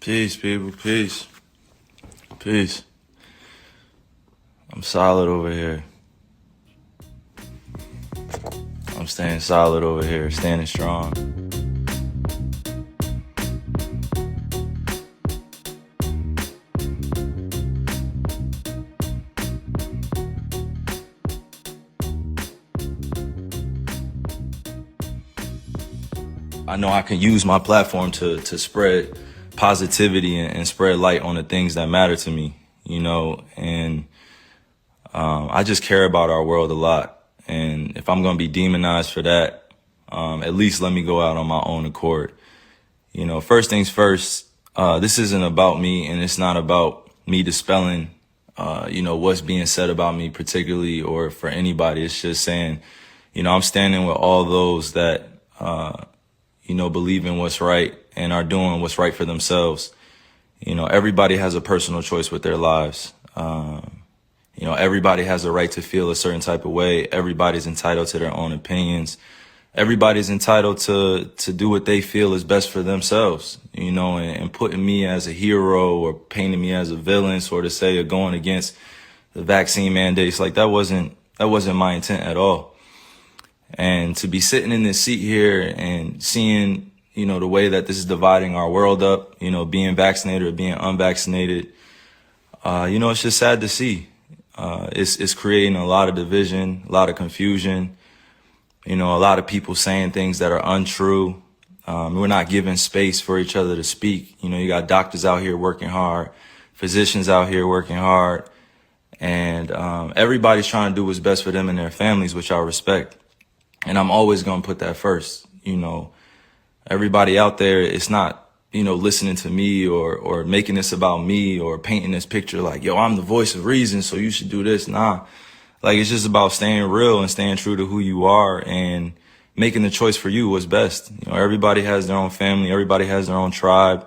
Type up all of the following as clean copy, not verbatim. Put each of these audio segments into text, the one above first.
Peace, people. Peace. Peace. I'm solid over here. I'm staying solid over here, standing strong. I know I can use my platform to spread positivity and spread light on the things that matter to me, and I just care about our world a lot. And if I'm going to be demonized for that, at least let me go out on my own accord. First things first, this isn't about me, and it's not about me dispelling, what's being said about me particularly or for anybody. It's just saying, I'm standing with all those that, believe in what's right and are doing what's right for themselves. Everybody has a personal choice with their lives. Everybody has a right to feel a certain type of way. Everybody's entitled to their own opinions. Everybody's entitled to do what they feel is best for themselves, and putting me as a hero or painting me as a villain, sort of say, or going against the vaccine mandates, like that wasn't my intent at all. And to be sitting in this seat here and seeing, the way that this is dividing our world up, being vaccinated or being unvaccinated, it's just sad to see. It's creating a lot of division, a lot of confusion, a lot of people saying things that are untrue. We're not giving space for each other to speak. You got doctors out here working hard, physicians out here working hard, and everybody's trying to do what's best for them and their families, which I respect. And I'm always going to put that first. Everybody out there, it's not, listening to me or making this about me or painting this picture like, yo, I'm the voice of reason, so you should do this. Nah, it's just about staying real and staying true to who you are and making the choice for you what's best. Everybody has their own family. Everybody has their own tribe.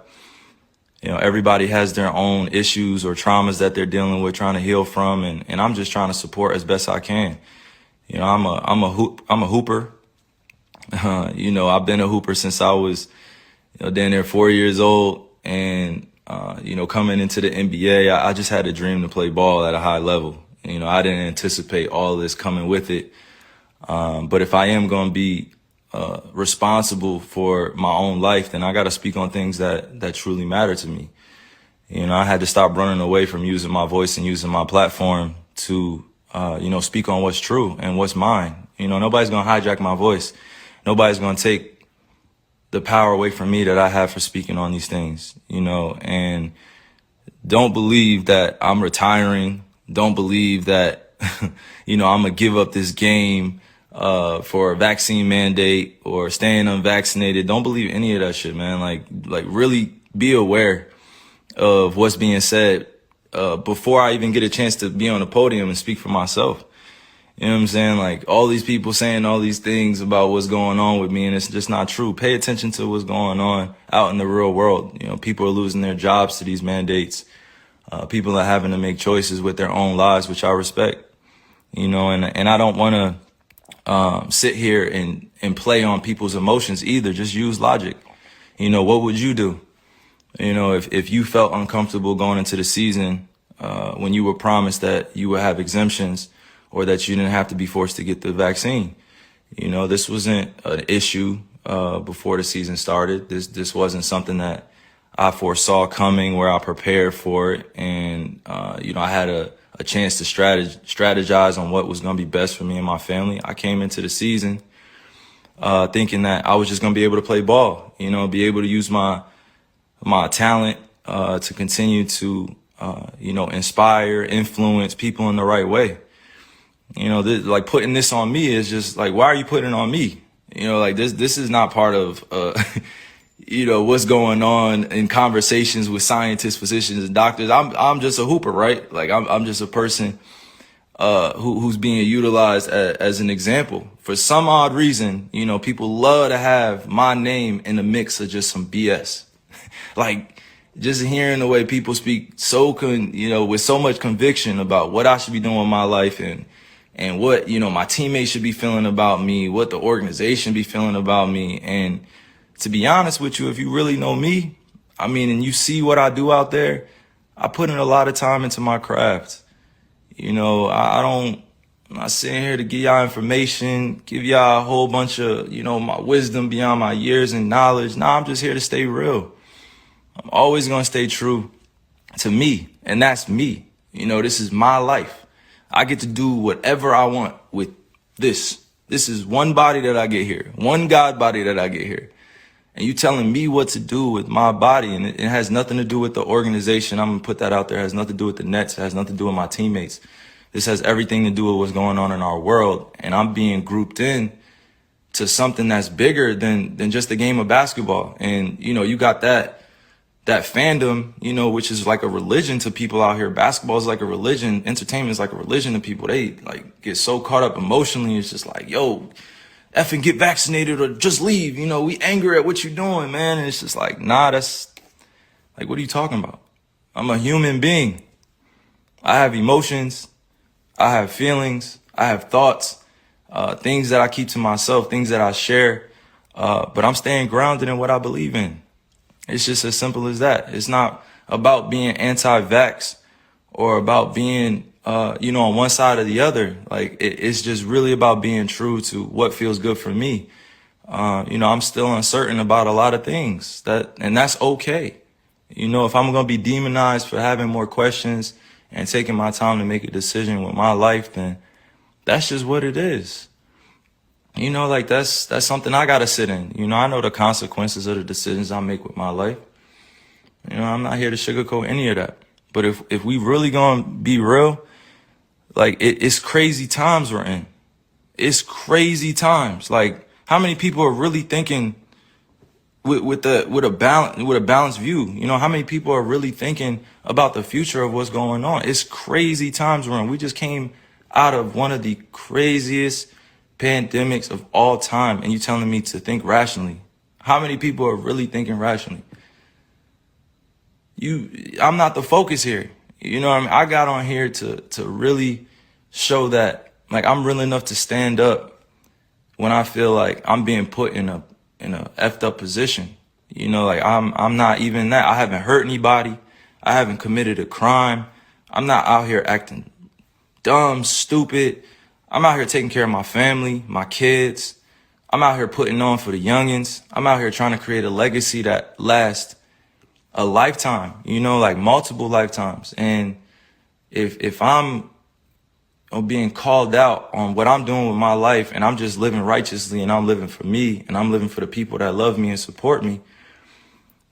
Everybody has their own issues or traumas that they're dealing with, trying to heal from. And I'm just trying to support as best I can. I'm a hooper. I've been a hooper since I was, down there 4 years old. And, coming into the NBA, I just had a dream to play ball at a high level. I didn't anticipate all this coming with it. But if I am going to be responsible for my own life, then I got to speak on things that truly matter to me. I had to stop running away from using my voice and using my platform to speak on what's true and what's mine. Nobody's going to hijack my voice. Nobody's going to take the power away from me that I have for speaking on these things, and don't believe that I'm retiring. Don't believe that, I'm going to give up this game for a vaccine mandate or staying unvaccinated. Don't believe any of that shit, man. Like really be aware of what's being said before I even get a chance to be on the podium and speak for myself. You know what I'm saying? Like all these people saying all these things about what's going on with me, and it's just not true. Pay attention to what's going on out in the real world. People are losing their jobs to these mandates. People are having to make choices with their own lives, which I respect. And I don't want to sit here and play on people's emotions either. Just use logic. What would you do? If you felt uncomfortable going into the season when you were promised that you would have exemptions or that you didn't have to be forced to get the vaccine. This wasn't an issue before the season started. This wasn't something that I foresaw coming, where I prepared for it. And, I had a chance to strategize on what was going to be best for me and my family. I came into the season thinking that I was just going to be able to play ball, be able to use my talent to continue to, inspire, influence people in the right way. Like putting this on me is just like, why are you putting it on me? This is not part of, what's going on in conversations with scientists, physicians, and doctors. I'm just a hooper, right? Like I'm just a person, who's being utilized as an example. For some odd reason, people love to have my name in the mix of just some BS. Like just hearing the way people speak with so much conviction about what I should be doing with my life and what, my teammates should be feeling about me, what the organization be feeling about me. And to be honest with you, if you really know me, I mean, and you see what I do out there. I put in a lot of time into my craft. You know, I don't, I'm not sitting here to give y'all information, give y'all a whole bunch of, you know, my wisdom beyond my years and knowledge. Nah, I'm just here to stay real. I'm always going to stay true to me, and that's me. You know, this is my life. I get to do whatever I want with this. This is one body that I get here, one God body that I get here. And you telling me what to do with my body, and it has nothing to do with the organization. I'm going to put that out there. It has nothing to do with the Nets. It has nothing to do with my teammates. This has everything to do with what's going on in our world. And I'm being grouped in to something that's bigger than just a game of basketball. And, you know, you got that fandom, you know, which is like a religion to people out here. Basketball is like a religion. Entertainment is like a religion to people. They like get so caught up emotionally. It's just like, yo, effing get vaccinated or just leave. You know, we angry at what you're doing, man. And it's just like, nah, that's like, what are you talking about? I'm a human being. I have emotions. I have feelings. I have thoughts, things that I keep to myself, things that I share. But I'm staying grounded in what I believe in. It's just as simple as that. It's not about being anti-vax or about being, you know, on one side or the other. Like, it's just really about being true to what feels good for me. You know, I'm still uncertain about a lot of things, and that's okay. You know, if I'm going to be demonized for having more questions and taking my time to make a decision with my life, then that's just what it is. You know, like that's something I got to sit in. You know, I know the consequences of the decisions I make with my life. You know, I'm not here to sugarcoat any of that. But if we really gonna be real, like it's crazy times we're in. It's crazy times. Like, how many people are really thinking with a balanced view? You know, how many people are really thinking about the future of what's going on? It's crazy times we're in. We just came out of one of the craziest pandemics of all time, and you telling me to think rationally. How many people are really thinking rationally? I'm not the focus here. You know what I mean? I got on here to really show that, like, I'm real enough to stand up when I feel like I'm being put in a effed up position. You know, like I'm not even that. I haven't hurt anybody. I haven't committed a crime. I'm not out here acting dumb, stupid. I'm out here taking care of my family, my kids. I'm out here putting on for the youngins. I'm out here trying to create a legacy that lasts a lifetime, you know, like multiple lifetimes. And if I'm being called out on what I'm doing with my life, and I'm just living righteously, and I'm living for me, and I'm living for the people that love me and support me,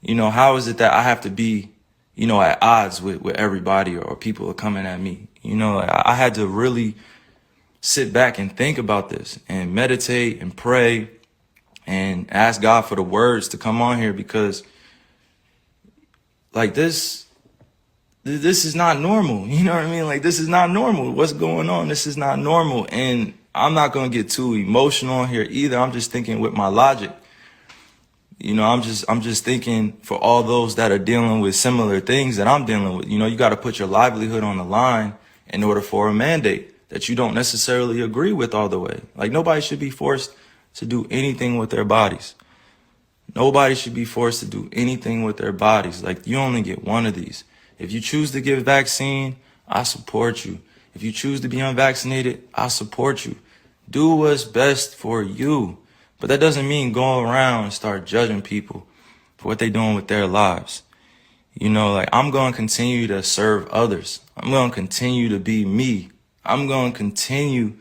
you know, how is it that I have to be, you know, at odds with everybody, or people are coming at me? You know, like, I had to really sit back and think about this and meditate and pray and ask God for the words to come on here, because like this is not normal. You know what I mean? Like, this is not normal. What's going on? This is not normal. And I'm not going to get too emotional here either. I'm just thinking with my logic. You know, I'm just thinking for all those that are dealing with similar things that I'm dealing with. You know, you got to put your livelihood on the line in order for a mandate that you don't necessarily agree with all the way. Like, nobody should be forced to do anything with their bodies. Nobody should be forced to do anything with their bodies. Like, you only get one of these. If you choose to get vaccine, I support you. If you choose to be unvaccinated, I support you. Do what's best for you. But that doesn't mean go around and start judging people for what they're doing with their lives. You know, like, I'm going to continue to serve others. I'm going to continue to be me. I'm going to continue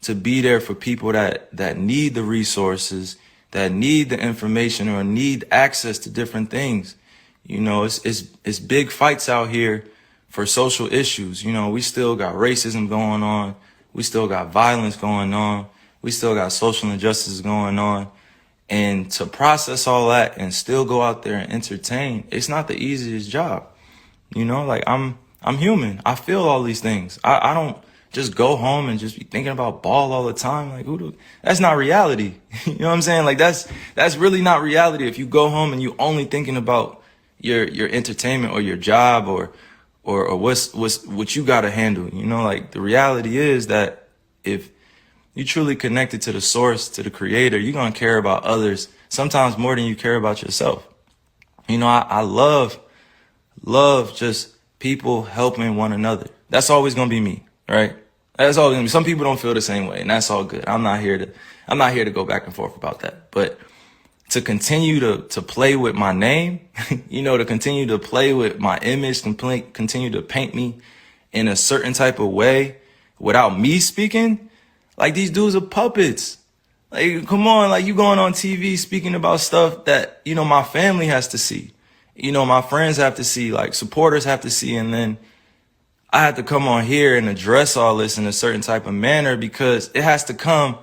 to be there for people that need the resources, that need the information, or need access to different things. You know, it's big fights out here for social issues. You know, we still got racism going on. We still got violence going on. We still got social injustices going on. And to process all that and still go out there and entertain, it's not the easiest job. You know, like, I'm human. I feel all these things. I don't just go home and just be thinking about ball all the time. Like, that's not reality. You know what I'm saying? Like, that's really not reality. If you go home and you only thinking about your entertainment or your job or what you got to handle, you know, like, the reality is that if you truly connected to the source, to the creator, you're going to care about others sometimes more than you care about yourself. I love just people helping one another. That's always gonna be me, right? That's always gonna be. Some people don't feel the same way, and that's all good. I'm not here to go back and forth about that. But to continue to play with my name, to continue to play with my image, continue to paint me in a certain type of way without me speaking, like these dudes are puppets. Like, come on, like you going on TV speaking about stuff that, my family has to see. My friends have to see, like supporters have to see. And then I have to come on here and address all this in a certain type of manner because it has to come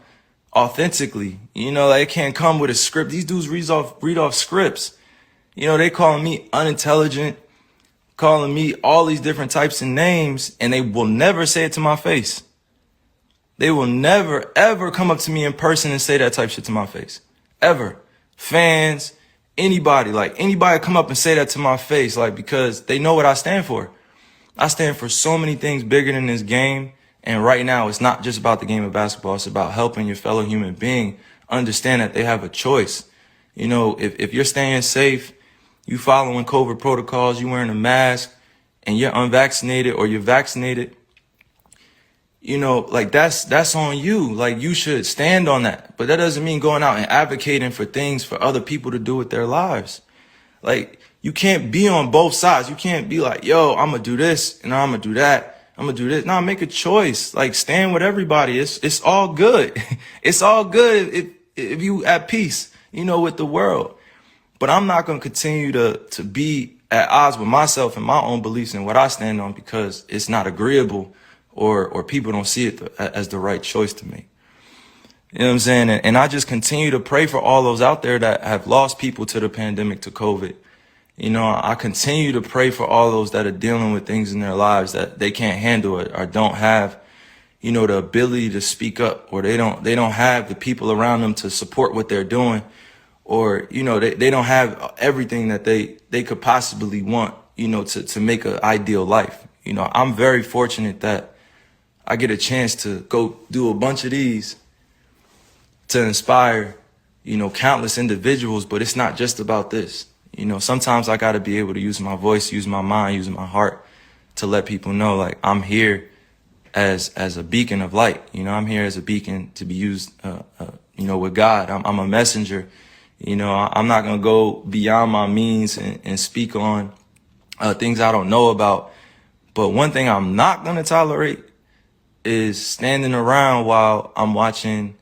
authentically. Like it can't come with a script. These dudes read off scripts. They calling me unintelligent, calling me all these different types of names, and they will never say it to my face. They will never, ever come up to me in person and say that type shit to my face. Ever. Fans, anybody come up and say that to my face, like, because they know what I stand for. I stand for so many things bigger than this game. And right now, it's not just about the game of basketball. It's about helping your fellow human being understand that they have a choice. If you're staying safe, you following COVID protocols, you wearing a mask, and you're unvaccinated or you're vaccinated, like that's on you. Like you should stand on that. But that doesn't mean going out and advocating for things for other people to do with their lives. Like you can't be on both sides. You can't be like, yo, I'm going to do this and I'm going to do that. I'm going to do this. No, make a choice. Like stand with everybody. It's all good. It's all good if you at peace, with the world. But I'm not going to continue to be at odds with myself and my own beliefs and what I stand on because it's not agreeable or people don't see it as the right choice to make. You know what I'm saying? And I just continue to pray for all those out there that have lost people to the pandemic, to COVID. I continue to pray for all those that are dealing with things in their lives that they can't handle it or don't have, the ability to speak up, or they don't have the people around them to support what they're doing, or, they don't have everything that they could possibly want, to make an ideal life. I'm very fortunate that I get a chance to go do a bunch of these to inspire, countless individuals, but it's not just about this. Sometimes I got to be able to use my voice, use my mind, use my heart to let people know, like, I'm here as a beacon of light. I'm here as a beacon to be used, with God. I'm a messenger. I'm not going to go beyond my means and speak on things I don't know about. But one thing I'm not going to tolerate is standing around while I'm watching,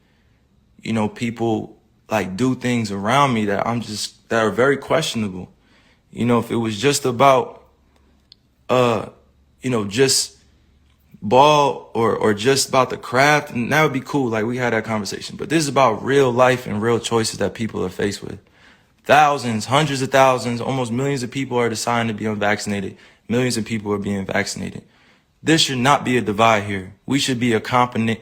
people like do things around me that that are very questionable. If it was just about, just ball or just about the craft, and that would be cool. Like we had that conversation, but this is about real life and real choices that people are faced with. Thousands, hundreds of thousands, almost millions of people are deciding to be unvaccinated. Millions of people are being vaccinated. There should not be a divide here. We should be accommodated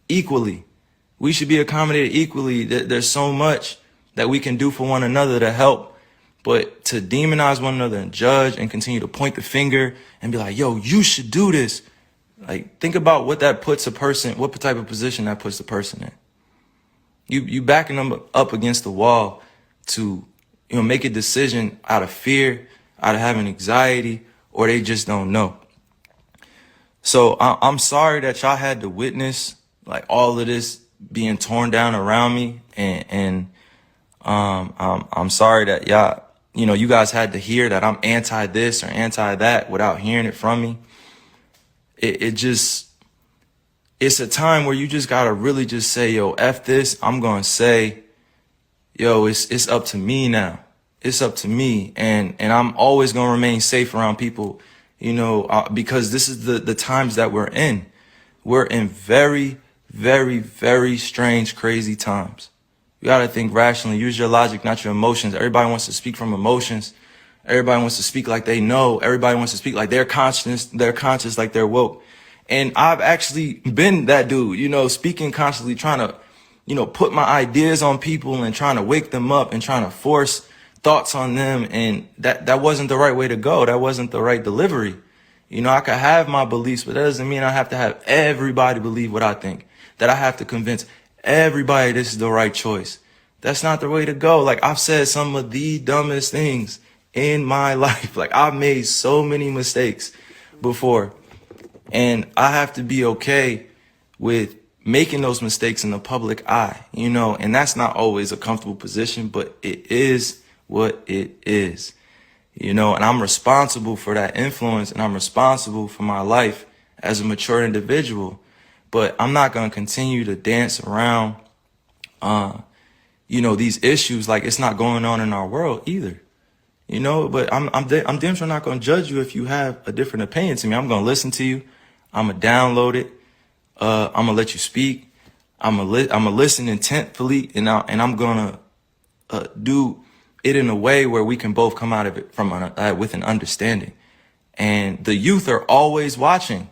equally. We should be accommodated equally. There's so much that we can do for one another to help, but to demonize one another and judge and continue to point the finger and be like, yo, you should do this. Like, think about what that puts a person, what type of position that puts the person in. You backing them up against the wall to, make a decision out of fear, out of having anxiety, or they just don't know. So I'm sorry that y'all had to witness like all of this being torn down around me, and I'm sorry that y'all, you guys had to hear that I'm anti this or anti that without hearing it from me. It's a time where you just gotta really just say, yo, F this. I'm gonna say, yo, it's up to me now. It's up to me, and I'm always gonna remain safe around people, because this is the times that we're in. We're in very, very, very strange, crazy times. You gotta think rationally. Use your logic, not your emotions. Everybody wants to speak from emotions. Everybody wants to speak like they know. Everybody wants to speak like they're conscious, like they're woke. And I've actually been that dude, speaking constantly, trying to, put my ideas on people and trying to wake them up and trying to force thoughts on them. And that wasn't the right way to go. That wasn't the right delivery. I could have my beliefs, but that doesn't mean I have to have everybody believe what I think, that I have to convince everybody this is the right choice. That's not the way to go. Like, I've said some of the dumbest things in my life. Like, I've made so many mistakes before, and I have to be okay with making those mistakes in the public eye, you know, and that's not always a comfortable position, but it is what it is, you know, and I'm responsible for that influence, and I'm responsible for my life as a mature individual. But I'm not going to continue to dance around, you know, these issues like it's not going on in our world either. You know, but I'm damn sure not going to judge you if you have a different opinion to me. I'm going to listen to you. I'm going to download it. I'm going to let you speak. I'm going to listen intentfully, and I'm going to do it in a way where we can both come out of it with an understanding. And the youth are always watching.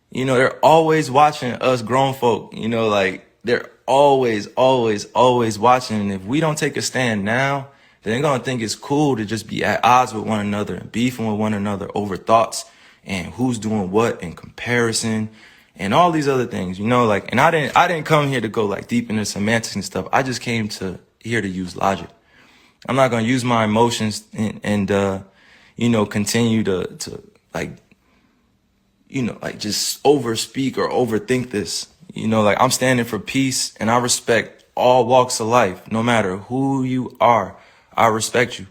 You know, they're always watching us grown folk. You know, like, they're always watching. And if we don't take a stand now, they're going to think it's cool to just be at odds with one another and beefing with one another over thoughts and who's doing what in comparison and all these other things, you know, like, and I didn't come here to go like deep into semantics and stuff. I just came here to use logic. I'm not going to use my emotions and you know, continue to like, you know, like just overspeak or overthink this. You know, like, I'm standing for peace, and I respect all walks of life, no matter who you are. I respect you.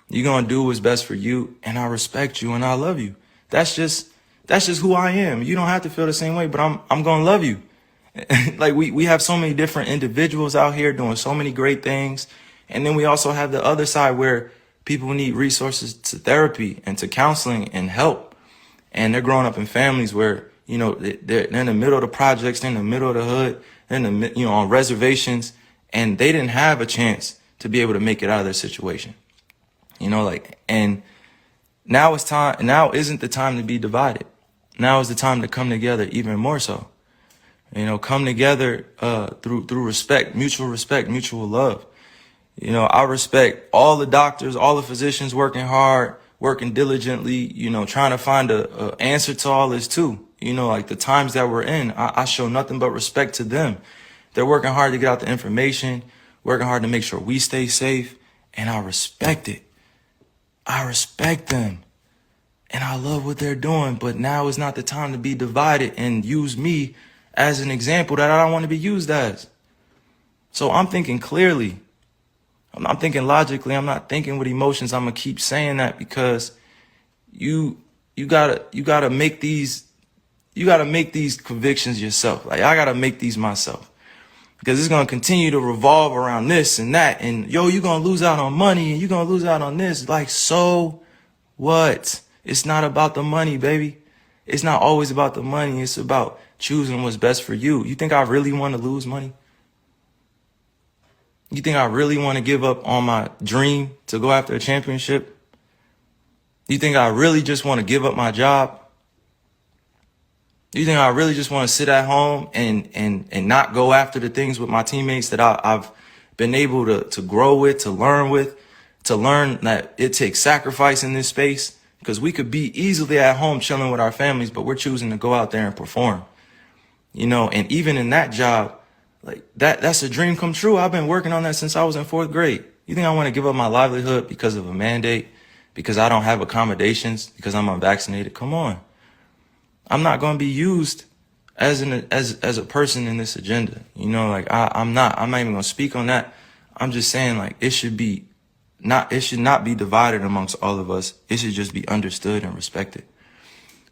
You're going to do what's best for you, and I respect you, and I love you. That's just who I am. You don't have to feel the same way, but I'm going to love you. Like, we have so many different individuals out here doing so many great things. And then we also have the other side where people need resources to therapy and to counseling and help. And they're growing up in families where, you know, they're in the middle of the projects, they're in the middle of the hood, they're in the, you know, on reservations, and they didn't have a chance to be able to make it out of their situation. You know, like, and now isn't the time to be divided. Now is the time to come together even more so. You know, come together through respect, mutual love. You know, I respect all the doctors, all the physicians working hard, working diligently, you know, trying to find a answer to all this too. You know, like, the times that we're in, I show nothing but respect to them. They're working hard to get out the information, working hard to make sure we stay safe, and I respect it. I respect them, and I love what they're doing, but now is not the time to be divided and use me as an example that I don't want to be used as. So I'm thinking clearly. I'm thinking logically. I'm not thinking with emotions. I'm going to keep saying that because you gotta make these convictions yourself. Like, I gotta make these myself. Because it's going to continue to revolve around this and that. And, yo, you're going to lose out on money, and you're going to lose out on this. Like, so what? It's not about the money, baby. It's not always about the money. It's about choosing what's best for you. You think I really want to lose money? You think I really want to give up on my dream to go after a championship? You think I really just want to give up my job? You think I really just want to sit at home and not go after the things with my teammates that I've been able to grow with, to learn that it takes sacrifice in this space? Because we could be easily at home chilling with our families, but we're choosing to go out there and perform. You know, and even in that job, like, that's a dream come true. I've been working on that since I was in 4th grade. You think I want to give up my livelihood because of a mandate, because I don't have accommodations, because I'm unvaccinated? Come on. I'm not going to be used as a person in this agenda. You know, like, I'm not even going to speak on that. I'm just saying, like, it should not be divided amongst all of us. It should just be understood and respected.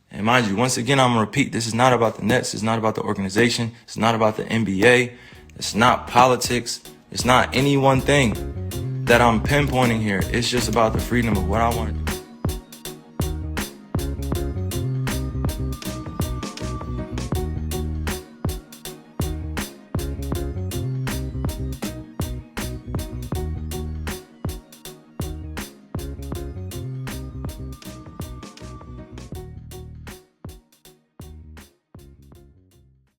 And mind you, once again, I'm going to repeat, this is not about the Nets. It's not about the organization. It's not about the NBA. It's not politics. It's not any one thing that I'm pinpointing here. It's just about the freedom of what I want to do.